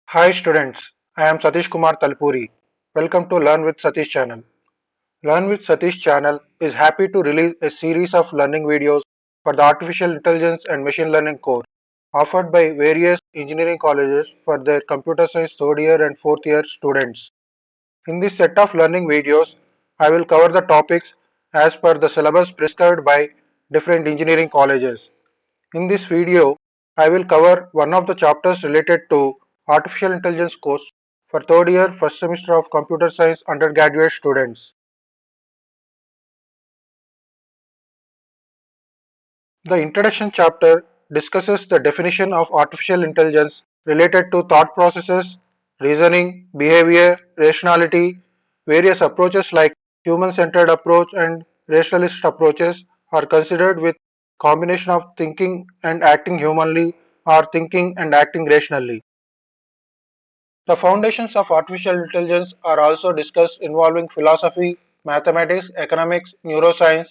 Hi students, I am Satish Kumar Talpuri. Welcome to Learn with Satish channel. Learn with Satish channel is happy to release a series of learning videos for the Artificial Intelligence and Machine Learning course offered by various engineering colleges for their computer science third year and fourth year students. In this set of learning videos, I will cover the topics as per the syllabus prescribed by different engineering colleges. In this video, I will cover one of the chapters related to Artificial Intelligence course for third year first semester of Computer Science undergraduate students. The introduction chapter discusses the definition of artificial intelligence related to thought processes, reasoning, behavior, rationality. Various approaches like human-centered approach and rationalist approaches are considered with combination of thinking and acting humanly or thinking and acting rationally. The foundations of artificial intelligence are also discussed involving philosophy, mathematics, economics, neuroscience,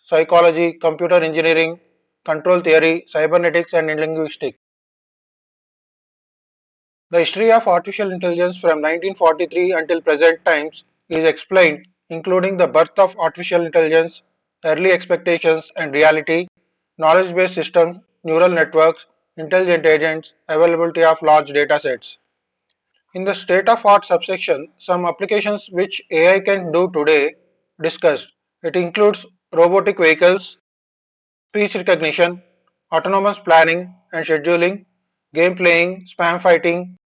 psychology, computer engineering, control theory, cybernetics, and linguistics. The history of artificial intelligence from 1943 until present times is explained, including the birth of artificial intelligence, early expectations and reality, knowledge-based systems, neural networks, intelligent agents, availability of large datasets. In the state-of-art subsection, some applications which AI can do today discussed. It includes robotic vehicles, speech recognition, autonomous planning and scheduling, game playing, spam fighting,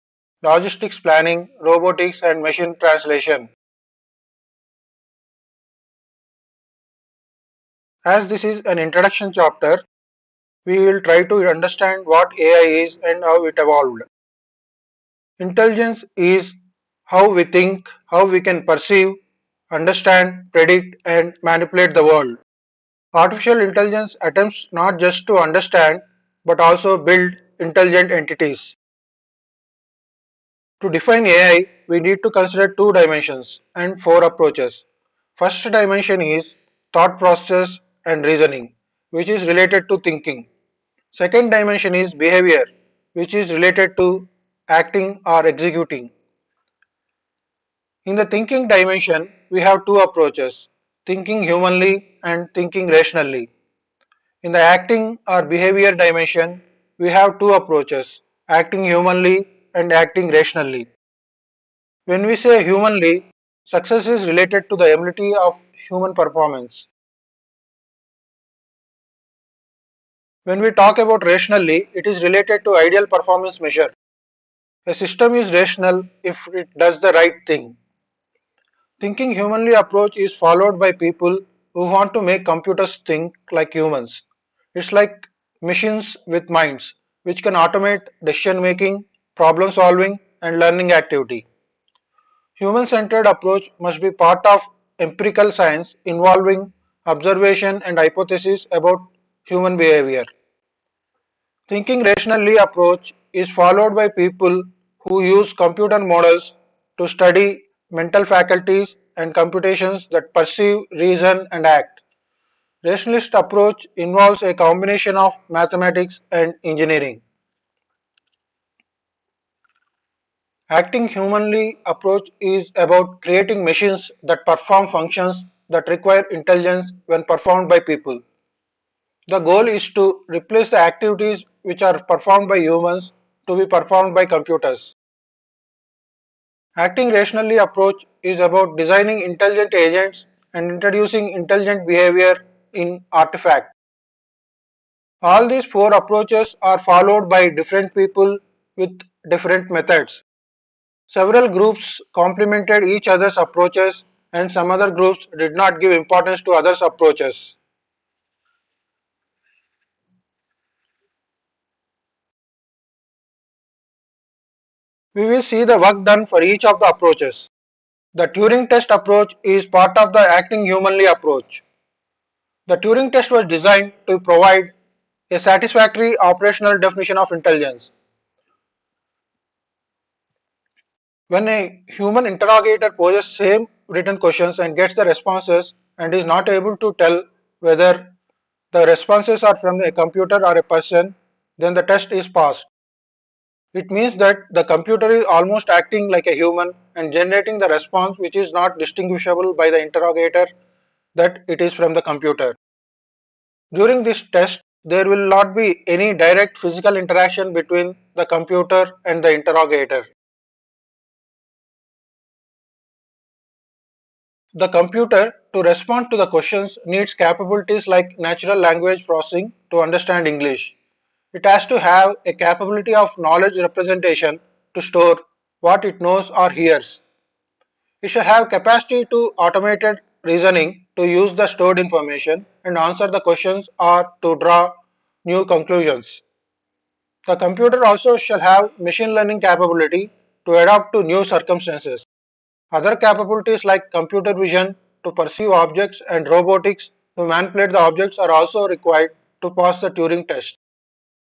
logistics planning, robotics and machine translation. As this is an introduction chapter, we will try to understand what AI is and how it evolved. Intelligence is how we think, how we can perceive, understand, predict, and manipulate the world. Artificial intelligence attempts not just to understand but also build intelligent entities. To define AI, we need to consider two dimensions and four approaches. First dimension is thought process and reasoning, which is related to thinking. Second dimension is behavior, which is related to acting or executing. In the thinking dimension, we have two approaches, thinking humanly and thinking rationally. In the acting or behavior dimension, we have two approaches, acting humanly and acting rationally. When we say humanly, success is related to the ability of human performance. When we talk about rationally, it is related to ideal performance measure. A system is rational if it does the right thing. Thinking humanly approach is followed by people who want to make computers think like humans. It's like machines with minds, which can automate decision making, problem solving, and learning activity. Human centered approach must be part of empirical science involving observation and hypothesis about human behavior. Thinking rationally approach is followed by people who use computer models to study mental faculties and computations that perceive, reason, and act. Rationalist approach involves a combination of mathematics and engineering. Acting humanly approach is about creating machines that perform functions that require intelligence when performed by people. The goal is to replace the activities which are performed by humans to be performed by computers. Acting rationally approach is about designing intelligent agents and introducing intelligent behavior in artifacts. All these four approaches are followed by different people with different methods. Several groups complemented each other's approaches and some other groups did not give importance to others' approaches. We will see the work done for each of the approaches. The Turing test approach is part of the acting humanly approach. The Turing test was designed to provide a satisfactory operational definition of intelligence. When a human interrogator poses same written questions and gets the responses and is not able to tell whether the responses are from a computer or a person, then the test is passed. It means that the computer is almost acting like a human and generating the response which is not distinguishable by the interrogator that it is from the computer. During this test, there will not be any direct physical interaction between the computer and the interrogator. The computer, to respond to the questions, needs capabilities like natural language processing to understand English. It has to have a capability of knowledge representation to store what it knows or hears. It should have capacity to automated reasoning to use the stored information and answer the questions or to draw new conclusions. The computer also shall have machine learning capability to adapt to new circumstances. Other capabilities like computer vision to perceive objects and robotics to manipulate the objects are also required to pass the Turing test.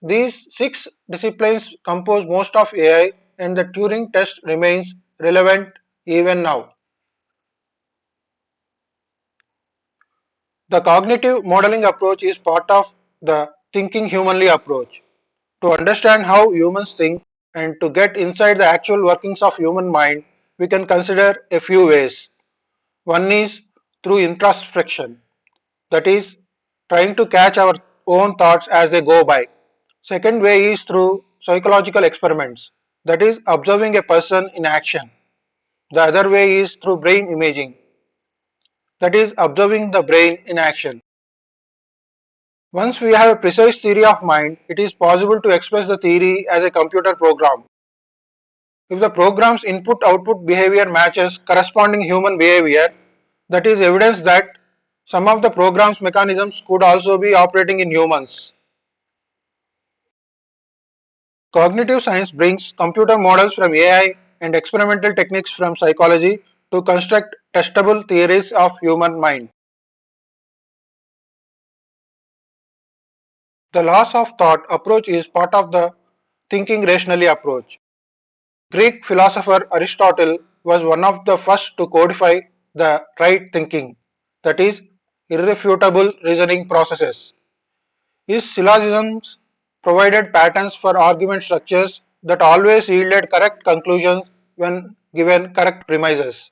These six disciplines compose most of AI and the Turing test remains relevant even now. The cognitive modeling approach is part of the thinking humanly approach. To understand how humans think and to get inside the actual workings of human mind, we can consider a few ways. One is through introspection, that is, trying to catch our own thoughts as they go by. Second way is through psychological experiments, that is, observing a person in action. The other way is through brain imaging, that is, observing the brain in action. Once we have a precise theory of mind, it is possible to express the theory as a computer program. If the program's input-output behavior matches corresponding human behavior, that is evidence that some of the program's mechanisms could also be operating in humans. Cognitive science brings computer models from AI and experimental techniques from psychology to construct testable theories of human mind. The laws of thought approach is part of the thinking rationally approach. Greek philosopher Aristotle was one of the first to codify the right thinking, that is, irrefutable reasoning processes. His syllogisms provided patterns for argument structures that always yielded correct conclusions when given correct premises.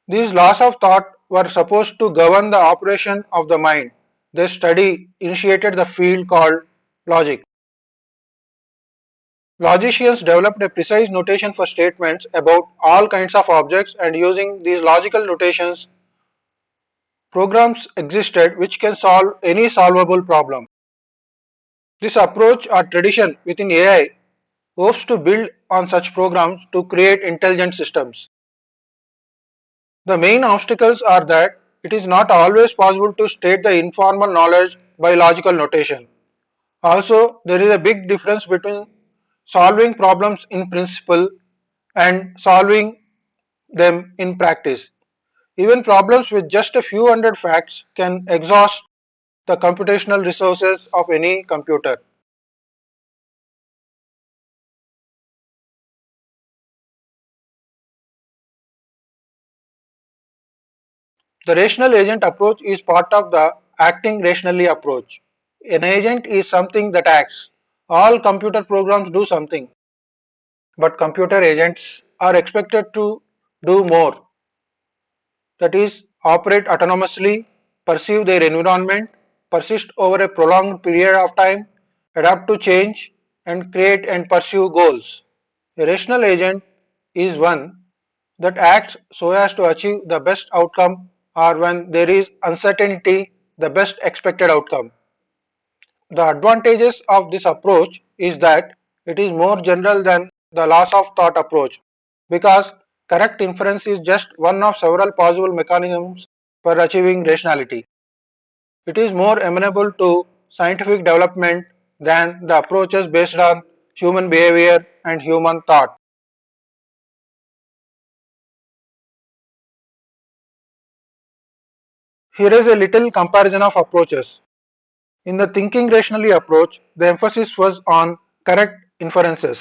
These laws of thought were supposed to govern the operation of the mind. Their study initiated the field called logic. Logicians developed a precise notation for statements about all kinds of objects, and using these logical notations, programs existed which can solve any solvable problem. This approach or tradition within AI hopes to build on such programs to create intelligent systems. The main obstacles are that it is not always possible to state the informal knowledge by logical notation. Also, there is a big difference between solving problems in principle and solving them in practice. Even problems with just a few hundred facts can exhaust the computational resources of any computer. The rational agent approach is part of the acting rationally approach. An agent is something that acts. All computer programs do something, but computer agents are expected to do more, that is, operate autonomously, perceive their environment, persist over a prolonged period of time, adapt to change, and create and pursue goals. A rational agent is one that acts so as to achieve the best outcome, or when there is uncertainty, the best expected outcome. The advantages of this approach is that it is more general than the laws of thought approach because correct inference is just one of several possible mechanisms for achieving rationality. It is more amenable to scientific development than the approaches based on human behavior and human thought. Here is a little comparison of approaches. In the thinking rationally approach, the emphasis was on correct inferences.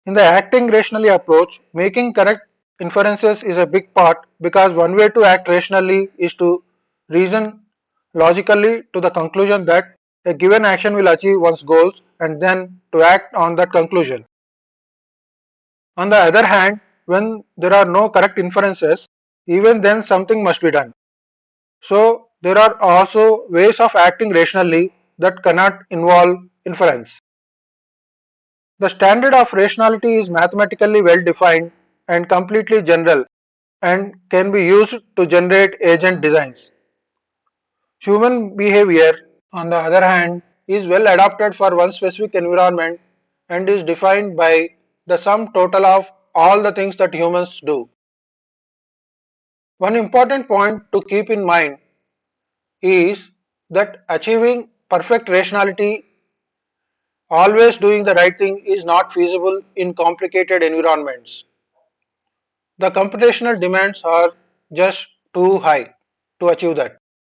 In the acting rationally approach, making correct inferences is a big part because one way to act rationally is to reason logically to the conclusion that a given action will achieve one's goals and then to act on that conclusion. On the other hand, when there are no correct inferences, even then something must be done. So there are also ways of acting rationally that cannot involve inference. The standard of rationality is mathematically well defined and completely general and can be used to generate agent designs. Human behavior, on the other hand, is well adapted for one specific environment and is defined by the sum total of all the things that humans do. One important point to keep in mind is that achieving perfect rationality, always doing the right thing, is not feasible in complicated environments. The computational demands are just too high to achieve that.